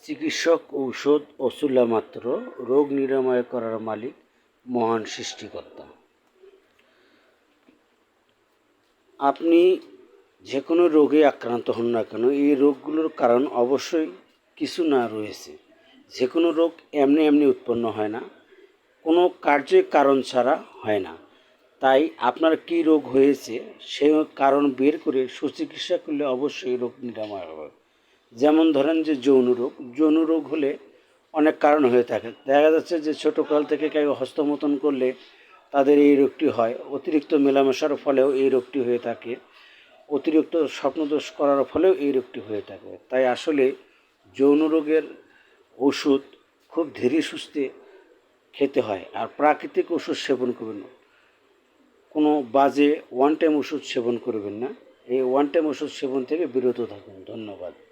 চিকিৎসক ঔষধ অছুলা মাত্র, রোগ নিরাময় করার মালিক মহান সৃষ্টিকর্তা। আপনি যে কোনো রোগে আক্রান্ত হন না কেন, এই রোগগুলোর কারণ অবশ্যই কিছু না রয়েছে। যে কোনো রোগ এমনি এমনি উৎপন্ন হয় না, কোনো কার্যের কারণ ছাড়া হয় না। তাই আপনার কী রোগ হয়েছে সে কারণ বের করে সুচিকিৎসা করলে অবশ্যই রোগ নিরাময় হবে। যেমন ধরেন যে যৌন রোগ হলে অনেক কারণ হয়ে থাকে। দেখা যাচ্ছে যে ছোটোকাল থেকে কেউ হস্তমৈথুন করলে তাদের এই রোগটি হয়, অতিরিক্ত মেলামেশার ফলেও এই রোগটি হয়ে থাকে, অতিরিক্ত স্বপ্নদোষ করার ফলেও এই রোগটি হয়ে থাকে। তাই আসলে যৌন রোগের ওষুধ খুব ধীরে সুস্থে খেতে হয়, আর প্রাকৃতিক ওষুধ সেবন করবেন না। কোনো বাজে ওয়ান টাইম ওষুধ সেবন করবেন না। এই ওয়ান টাইম ওষুধ সেবন থেকে বিরত থাকুন। ধন্যবাদ।